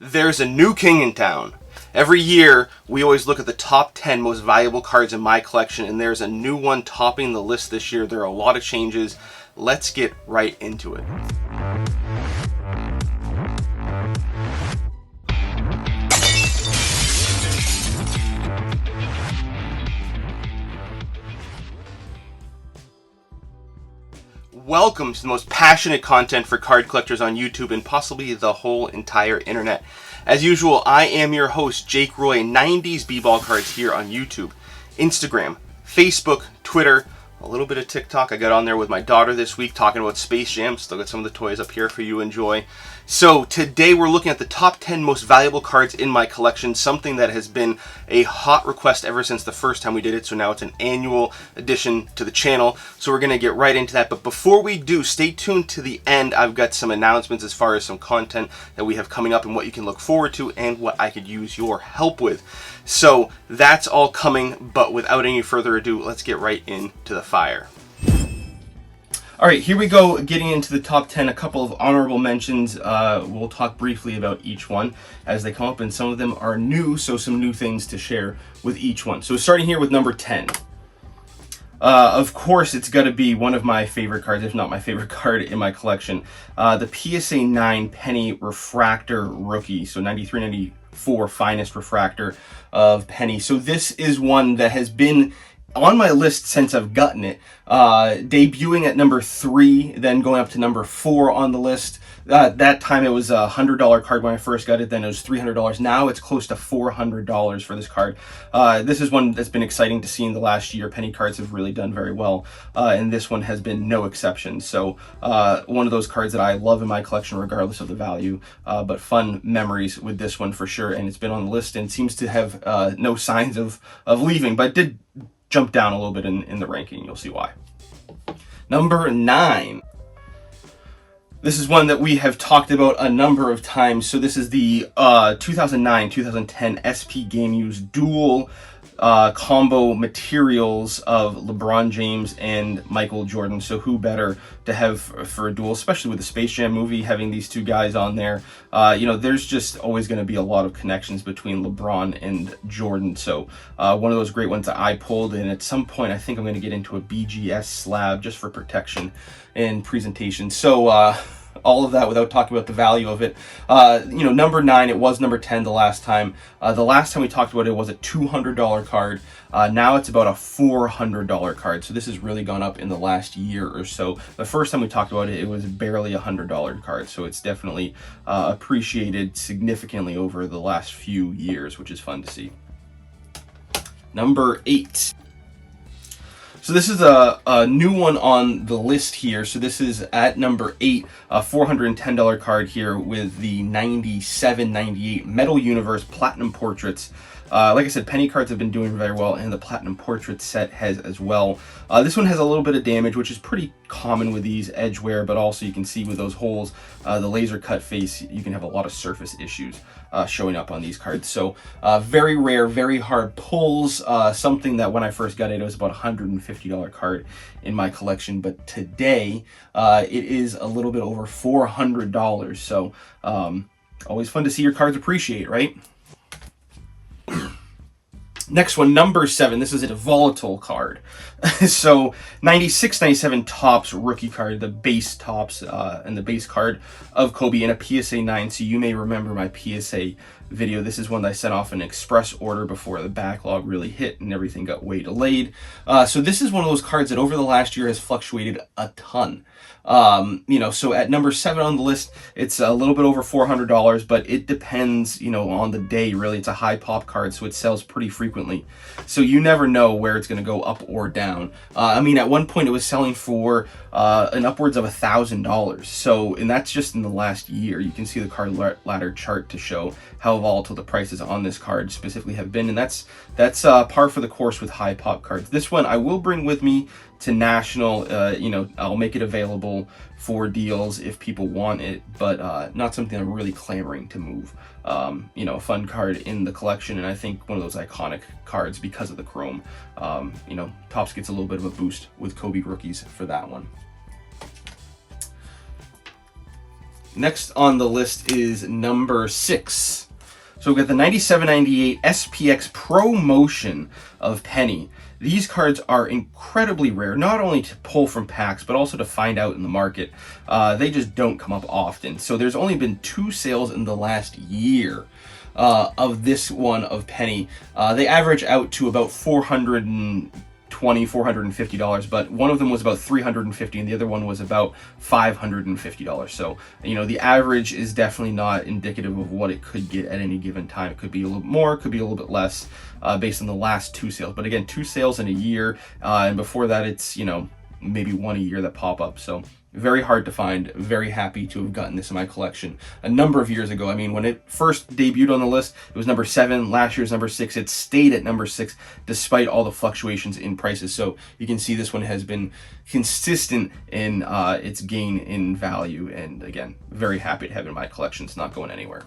There's a new king in town. Every year, we always look at the top 10 most valuable cards in my collection, and there's a new one topping the list this year. There are a lot of changes. Let's get right into it. Welcome to the most passionate content for card collectors on YouTube and possibly the whole entire internet. As usual, I am your host, Jake Roy, 90s b-ball cards here on YouTube, Instagram, Facebook, Twitter, a little bit of TikTok. I got on there with my daughter this week talking about Space Jam. Still got some of the toys up here for you to enjoy. So today we're looking at the top 10 most valuable cards in my collection, something that has been a hot request ever since the first time we did it. So now it's an annual addition to the channel. So we're going to get right into that. But before we do, stay tuned to the end. I've got some announcements as far as some content that we have coming up and what you can look forward to and what I could use your help with. So that's all coming, but without any further ado, let's get right into the fire. All right, here we go, getting into the top 10, a couple of honorable mentions. We'll talk briefly about each one as they come up, and some of them are new, so some new things to share with each one. So starting here with number 10. Of course, it's got to be one of my favorite cards, if not my favorite card in my collection. The PSA 9 Penny Refractor Rookie, so 93-94 finest refractor of Penny. So this is one that has been on my list since I've gotten it, debuting at number 3, then going up to number 4 on the list. That time it was a $100 card when I first got it, then it was $300. Now it's close to $400 for this card. This is one that's been exciting to see in the last year. Penny cards have really done very well, and this one has been no exception. So one of those cards that I love in my collection regardless of the value, but fun memories with this one for sure, and it's been on the list and seems to have no signs of leaving, but it did jump down a little bit in the ranking. You'll see why. Number 9. This is one that we have talked about a number of times. So this is the 2009-2010 SP Game Use dual combo materials of LeBron James and Michael Jordan. So who better to have for a duel, especially with the Space Jam movie, having these two guys on there. There's just always going to be a lot of connections between LeBron and Jordan. So one of those great ones that I pulled, and at some point I think I'm going to get into a BGS slab just for protection and presentation. So all of that without talking about the value of it. Number 9, it was number 10 the last time. The last time we talked about it was a $200 card. Now it's about a $400 card. So this has really gone up in the last year or so. The first time we talked about it, it was barely a $100 card. So it's definitely appreciated significantly over the last few years, which is fun to see. Number 8. So this is a new one on the list here. So this is at number 8, a $410 card here with the 97-98 Metal Universe Platinum Portraits. Like I said, Penny cards have been doing very well, and the Platinum Portrait set has as well. This one has a little bit of damage, which is pretty common with these edge wear, but also you can see with those holes, the laser cut face, you can have a lot of surface issues showing up on these cards. So very rare, very hard pulls, something that when I first got it was about a $150 card in my collection, but today it is a little bit over $400. So always fun to see your cards appreciate, right? Next one, number 7. This is a volatile card. So 96-97 Topps rookie card, the base Topps and the base card of Kobe in a PSA 9. So you may remember my PSA video. This is one that I sent off an express order before the backlog really hit and everything got way delayed. So this is one of those cards that over the last year has fluctuated a ton. So at number 7 on the list, it's a little bit over $400, but it depends, on the day, really. It's a high pop card, so it sells pretty frequently. So you never know where it's going to go up or down. At one point it was selling for an upwards of $1,000. So, and that's just in the last year. You can see the card ladder chart to show how volatile the prices on this card specifically have been, and that's par for the course with high pop cards. This one I will bring with me to National. I'll make it available for deals if people want it, but not something I'm really clamoring to move. A fun card in the collection, and I think one of those iconic cards because of the chrome. Topps gets a little bit of a boost with Kobe rookies for that one. Next on the list is number 6. So we've got the 97-98 SPX Pro Motion of Penny. These cards are incredibly rare, not only to pull from packs, but also to find out in the market. They just don't come up often. So there's only been 2 sales in the last year of this one of Penny. They average out to about $450, but one of them was about $350 and the other one was about $550. So, you know, the average is definitely not indicative of what it could get at any given time. It could be a little more, could be a little bit less, based on the last 2 sales. But again, 2 sales in a year, and before that it's, you know, maybe 1 a year that pop up. So very hard to find. Very happy to have gotten this in my collection a number of years ago. I mean, when it first debuted on the list, it was number 7. Last year's number 6. It stayed at number 6 despite all the fluctuations in prices. So you can see this one has been consistent in its gain in value. And again, very happy to have it in my collection. It's not going anywhere.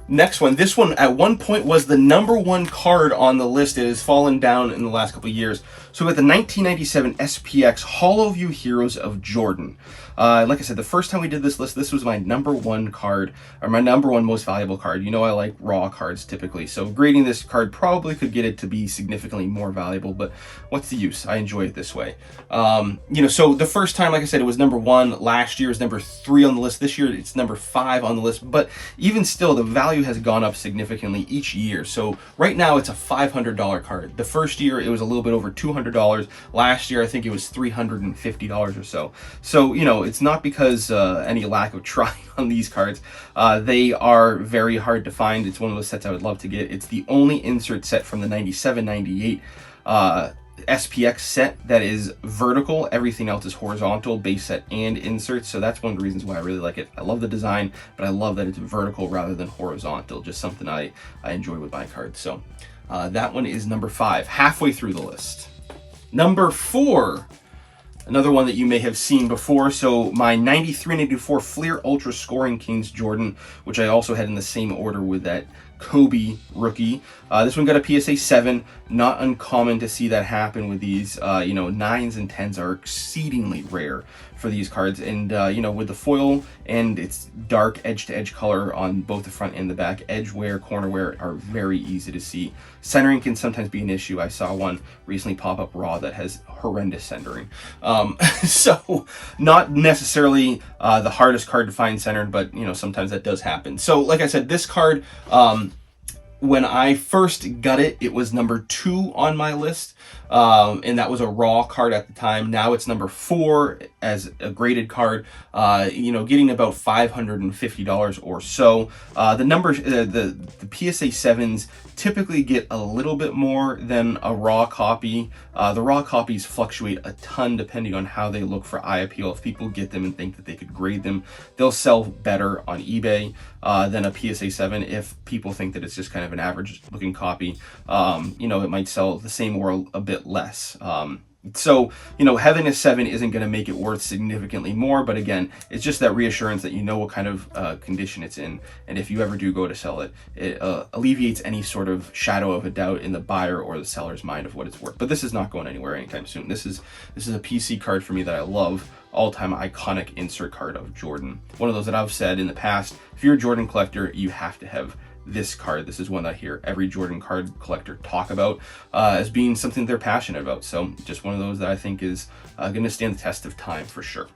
Next one. This one at one point was the number 1 card on the list. It has fallen down in the last couple of years. So with the 1997 SPX Hollow View Heroes of Jordan. Like I said, the first time we did this list, this was my number 1 card, or my number 1 most valuable card. You know I like raw cards typically, so grading this card probably could get it to be significantly more valuable, but what's the use? I enjoy it this way. You know, so the first time, like I said, it was number 1. Last year was number 3 on the list. This year it's number 5 on the list, but even still, the value has gone up significantly each year. So right now it's a $500 card. The first year it was a little bit over $200. Last year I think it was $350 or so. So, you know, it's not because any lack of trying on these cards. They are very hard to find. It's one of those sets I would love to get. It's the only insert set from the 97-98 SPX set that is vertical. Everything else is horizontal, base set and inserts. So that's one of the reasons why I really like it. I love the design, but I love that it's vertical rather than horizontal. Just something I enjoy with my cards. So that one is number 5, halfway through the list. Number 4, another one that you may have seen before. So my 93-94 Fleer Ultra Scoring Kings Jordan, which I also had in the same order with that Kobe rookie. This one got a PSA 7. Not uncommon to see that happen with these. You know, 9s and 10s are exceedingly rare for these cards, and you know, with the foil and its dark edge-to-edge color on both the front and the back, edge wear, corner wear are very easy to see. Centering can sometimes be an issue. I saw one recently pop up raw that has horrendous centering. So not necessarily the hardest card to find centered, but you know, sometimes that does happen. So like I said, this card, when I first got it, it was number 2 on my list, and that was a raw card at the time. Now it's number 4 as a graded card, you know, getting about $550 or so. The numbers, the PSA 7s typically get a little bit more than a raw copy. The raw copies fluctuate a ton depending on how they look for eye appeal. If people get them and think that they could grade them, they'll sell better on eBay than a PSA 7. If people think that it's just kind of an average looking copy, you know, it might sell the same or a bit less. So, you know, having a 7 isn't going to make it worth significantly more, but again, it's just that reassurance that you know what kind of condition it's in, and if you ever do go to sell it, it alleviates any sort of shadow of a doubt in the buyer or the seller's mind of what it's worth. But this is not going anywhere anytime soon. This is a PC card for me that I love. All-time iconic insert card of Jordan. One of those that I've said in the past, if you're a Jordan collector, you have to have this card. This is one that I hear every Jordan card collector talk about as being something they're passionate about. So just one of those that I think is going to stand the test of time for sure.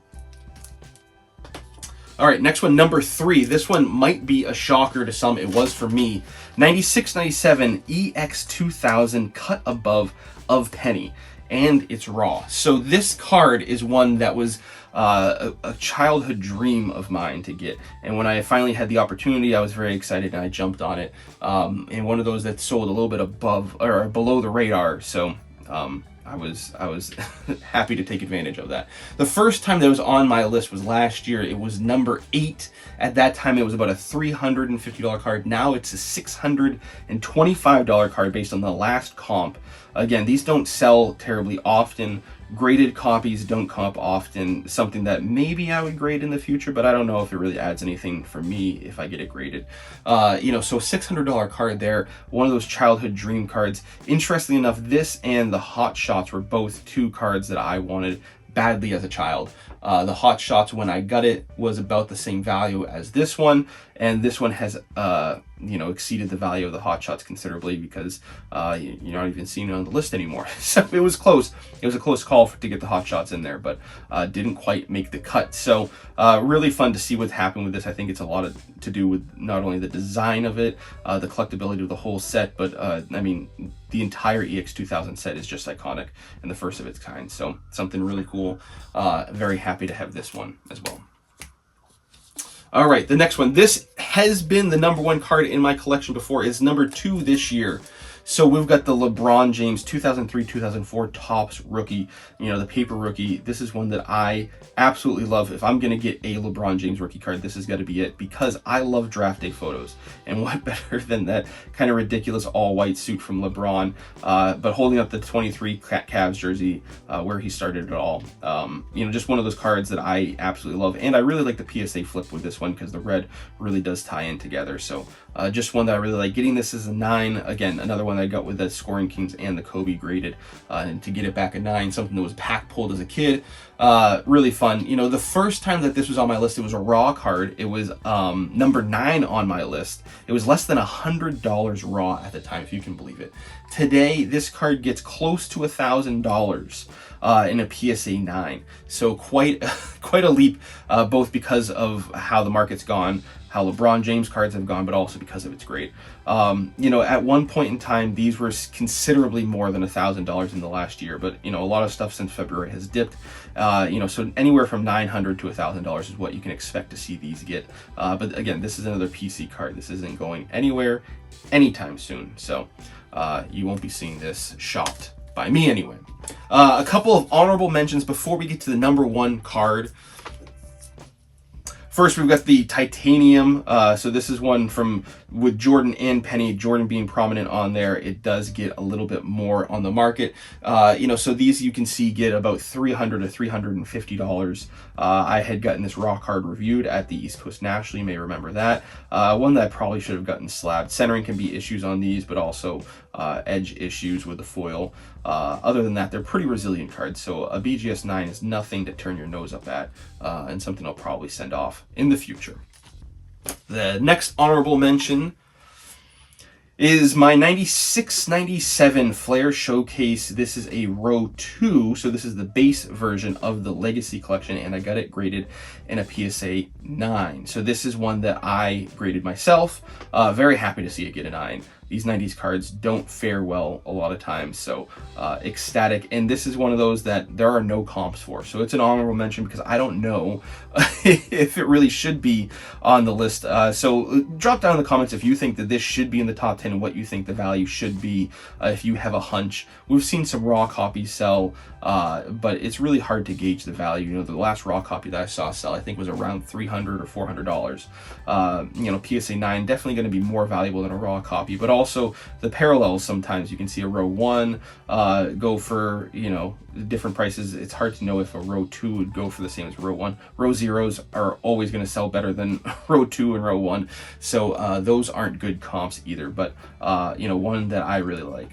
All right, next one, number 3. This one might be a shocker to some. It was for me. 96-97 EX2000 cut above of Penny, and it's raw. So this card is one that was a childhood dream of mine to get, and when I finally had the opportunity, I was very excited and I jumped on it. And one of those that sold a little bit above or below the radar. So I was happy to take advantage of that. The first time that was on my list was last year. It was number 8. At that time, it was about a $350 card. Now it's a $625 card based on the last comp. Again, these don't sell terribly often. Graded copies don't come up often. Something that maybe I would grade in the future, but I don't know if it really adds anything for me if I get it graded. You know, so $600 card there, one of those childhood dream cards. Interestingly enough, this and the Hot Shots were both 2 cards that I wanted badly as a child. The Hot Shots, when I got it, was about the same value as this one, and this one has exceeded the value of the Hot Shots considerably, because you're not even seeing it on the list anymore. So it was close. It was a close call to get the Hot Shots in there, but didn't quite make the cut. So really fun to see what's happened with this. I think it's a lot to do with not only the design of it, the collectability of the whole set, but I mean, the entire EX2000 set is just iconic and the first of its kind. So something really cool. Very happy to have this one as well. All right, the next one. This has been the number one card in my collection before. It's number 2 this year. So we've got the LeBron James 2003-2004 Topps rookie, the paper rookie. This is one that I absolutely love. If I'm going to get a LeBron James rookie card, this has got to be it, because I love draft day photos. And what better than that kind of ridiculous all-white suit from LeBron, but holding up the 23 Cavs jersey where he started it all. Just one of those cards that I absolutely love. And I really like the PSA flip with this one, because the red really does tie in together. So just one that I really like. Getting this as a 9, again, another one that I got with the Scoring Kings and the Kobe graded, and to get it back a 9, something that was pack pulled as a kid, really fun. The first time that this was on my list, it was a raw card. It was number 9 on my list. It was less than $100 raw at the time, if you can believe it. Today, this card gets close to $1,000 in a PSA 9. So quite a leap, both because of how the market's gone, how LeBron James cards have gone, but also because of its grade. At one point in time, these were considerably more than $1,000 in the last year, but a lot of stuff since February has dipped. So anywhere from $900 to $1,000 is what you can expect to see these get. But again, this is another PC card. This isn't going anywhere anytime soon. So you won't be seeing this shopped by me anyway. A couple of honorable mentions before we get to the number 1 card. First, we've got the titanium. So this is one with Jordan and Penny. Jordan being prominent on there, it does get a little bit more on the market. So these you can see get about $300 to $350. I had gotten this raw card reviewed at the East Coast National. You may remember that. One that I probably should have gotten slabbed. Centering can be issues on these, but also edge issues with the foil. Other than that, they're pretty resilient cards. So a BGS 9 is nothing to turn your nose up at, and something I'll probably send off in the future. The next honorable mention is my 96-97 Flair Showcase. This is a row 2, so this is the base version of the Legacy Collection, and I got it graded in a PSA 9. So this is one that I graded myself. Very happy to see it get a 9. These 90s cards don't fare well a lot of times, so ecstatic. And this is one of those that there are no comps for. So it's an honorable mention because I don't know if it really should be on the list. So drop down in the comments if you think that this should be in the top 10 and what you think the value should be, if you have a hunch. We've seen some raw copies sell, but it's really hard to gauge the value. The last raw copy that I saw sell, I think, was around $300 or $400. PSA 9 definitely going to be more valuable than a raw copy, but also the parallels. Sometimes you can see a row 1 go for different prices. It's hard to know if a row 2 would go for the same as row 1. Row 0s are always going to sell better than row 2 and row 1, so those aren't good comps either, but one that I really like.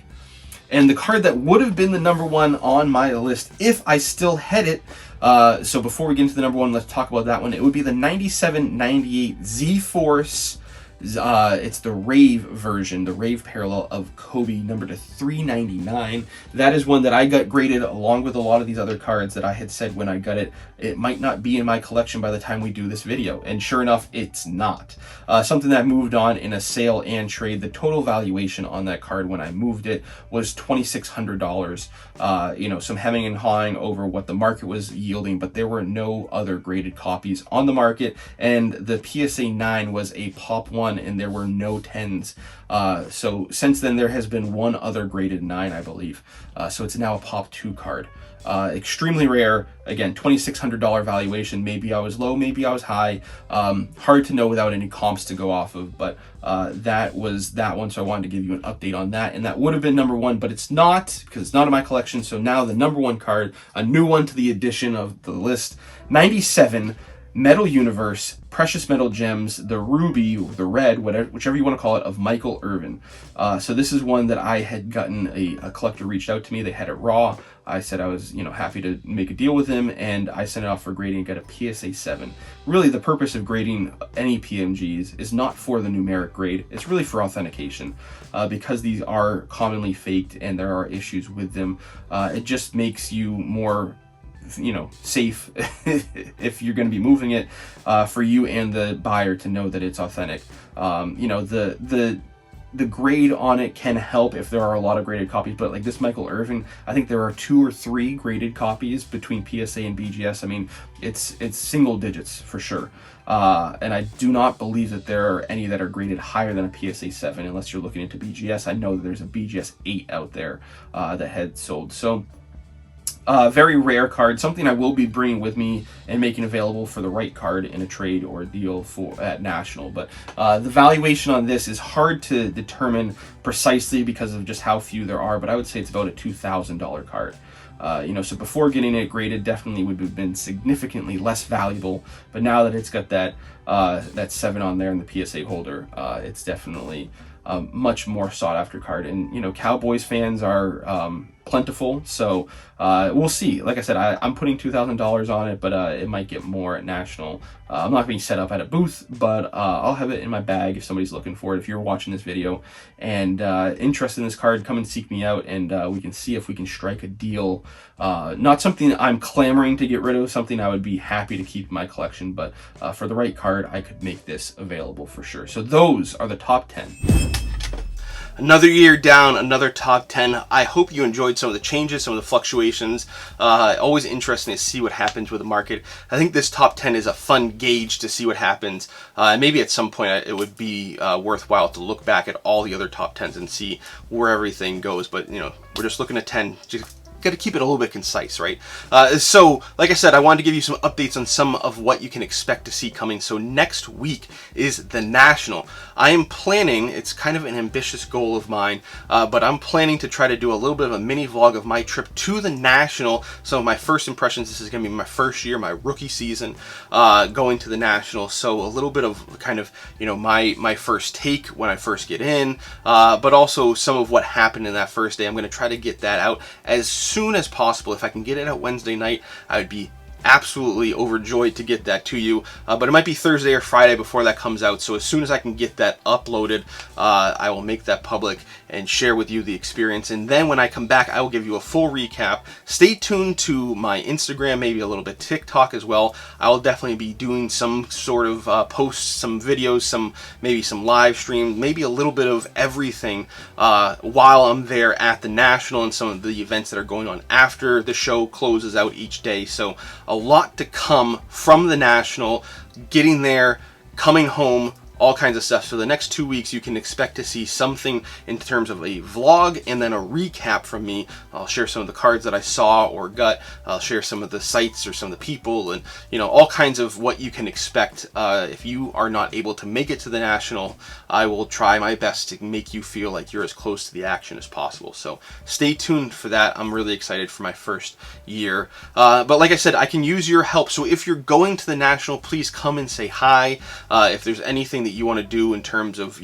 And the card that would have been the number 1 on my list if I still had it, so before we get into the number 1, let's talk about that one. It would be the 97-98 Z-Force. It's the Rave version, the Rave parallel of Kobe, number to 399. That is one that I got graded along with a lot of these other cards that I had said when I got it, it might not be in my collection by the time we do this video. And sure enough, it's not. Something that moved on in a sale and trade. The total valuation on that card when I moved it was $2,600. Some hemming and hawing over what the market was yielding, but there were no other graded copies on the market. And the PSA 9 was a pop 1. And there were no 10s. So since then, there has been one other graded 9, I believe. So it's now a pop 2 card. Extremely rare. Again, $2,600 valuation. Maybe I was low, maybe I was high. Hard to know without any comps to go off of, but that was that one. So I wanted to give you an update on that. And that would have been number 1, but it's not, because it's not in my collection. So now the number 1 card, a new one to the addition of the list, 97-98 Metal Universe, Precious Metal Gems, the Ruby, the Red, whatever, whichever you want to call it, of Michael Irvin. So this is one that I had gotten, a collector reached out to me. They had it raw. I said I was, happy to make a deal with him, and I sent it off for grading and got a PSA 7. Really, the purpose of grading any PMGs is not for the numeric grade. It's really for authentication. Because these are commonly faked and there are issues with them, it just makes you more safe if you're going to be moving it, for you and the buyer to know that it's authentic. The grade on it can help if there are a lot of graded copies, but like this Michael Irvin, I think there are 2 or 3 graded copies between PSA and BGS. I mean, it's single digits for sure. And I do not believe that there are any that are graded higher than a PSA 7 unless you're looking into BGS. I know that there's a BGS 8 out there that had sold. So very rare card, something I will be bringing with me and making available for the right card in a trade or a deal at National. But the valuation on this is hard to determine precisely because of just how few there are, but I would say it's about a $2,000 card. So before getting it graded, definitely would have been significantly less valuable. But now that it's got that 7 on there and the PSA holder, it's definitely a much more sought after card. And Cowboys fans are plentiful, so we'll see. Like I said, I'm putting $2,000 on it, but it might get more at National. I'm not going to set up at a booth, but I'll have it in my bag if somebody's looking for it. If you're watching this video and interested in this card, come and seek me out, and we can see if we can strike a deal. Not something I'm clamoring to get rid of, something I would be happy to keep in my collection, but for the right card, I could make this available for sure. So those are the top 10. Another year down, another top 10. I hope you enjoyed some of the changes, some of the fluctuations. Always interesting to see what happens with the market. I think this top 10 is a fun gauge to see what happens. Maybe at some point it would be worthwhile to look back at all the other top 10s and see where everything goes. But, we're just looking at 10. Just got to keep it a little bit concise, right? So, like I said, I wanted to give you some updates on some of what you can expect to see coming. So next week is the National. I am planning, it's kind of an ambitious goal of mine, but I'm planning to try to do a little bit of a mini vlog of my trip to the National. Some of my first impressions. This is going to be my first year, my rookie season, going to the National. So a little bit of kind of, my first take when I first get in, but also some of what happened in that first day. I'm going to try to get that out as soon as possible. If I can get it out Wednesday night, I would be absolutely overjoyed to get that to you, but it might be Thursday or Friday before that comes out. So as soon as I can get that uploaded, I will make that public and share with you the experience. And then when I come back, I will give you a full recap. Stay tuned to my Instagram, maybe a little bit TikTok as well. I will definitely be doing some sort of posts, some videos, maybe some live stream, maybe a little bit of everything while I'm there at the National and some of the events that are going on after the show closes out each day. So a lot to come from the National, getting there, coming home, all kinds of stuff. So the next 2 weeks you can expect to see something in terms of a vlog and then a recap from me. I'll share some of the cards that I saw or got. I'll share some of the sites or some of the people, and all kinds of what you can expect. If you are not able to make it to the National, I will try my best to make you feel like you're as close to the action as possible. So stay tuned for that. I'm really excited for my first year. But like I said, I can use your help. So if you're going to the National, please come and say hi. If there's anything that you want to do in terms of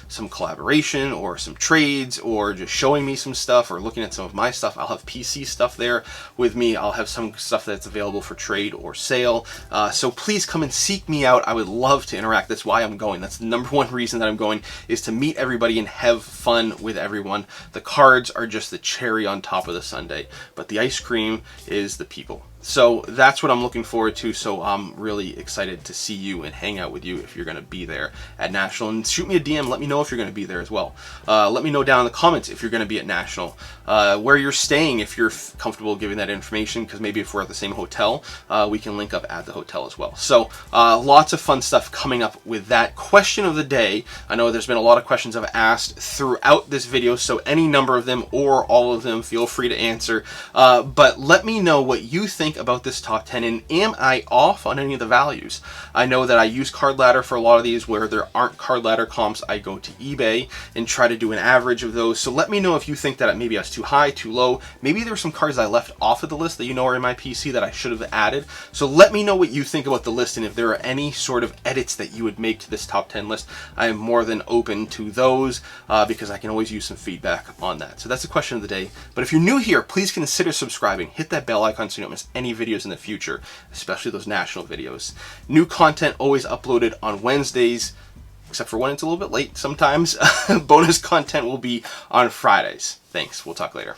some collaboration or some trades or just showing me some stuff or looking at some of my stuff, I'll have PC stuff there with me. I'll have some stuff that's available for trade or sale. So please come and seek me out. I would love to interact. That's why I'm going. That's the number one reason that I'm going, is to meet everybody and have fun with everyone. The cards are just the cherry on top of the sundae, but the ice cream is the people. So that's what I'm looking forward to. So I'm really excited to see you and hang out with you if you're going to be there at National. And shoot me a DM. Let me know if you're going to be there as well. Let me know down in the comments if you're going to be at National, where you're staying, if you're comfortable giving that information, because maybe if we're at the same hotel, we can link up at the hotel as well. So lots of fun stuff coming up with that. Question of the day. I know there's been a lot of questions I've asked throughout this video, so any number of them or all of them, feel free to answer. But let me know what you think think about this top 10, and am I off on any of the values? I know that I use Card Ladder for a lot of these. Where there aren't Card Ladder comps, I go to eBay and try to do an average of those. So let me know if you think that maybe I was too high, too low. Maybe there were some cards I left off of the list that you know are in my PC that I should have added. So let me know what you think about the list, and if there are any sort of edits that you would make to this top 10 list. I am more than open to those because I can always use some feedback on that. So that's the question of the day. But if you're new here, please consider subscribing. Hit that bell icon so you don't miss any videos in the future, especially those national videos. New content always uploaded on Wednesdays, except for when it's a little bit late sometimes. Bonus content will be on Fridays. Thanks. We'll talk later.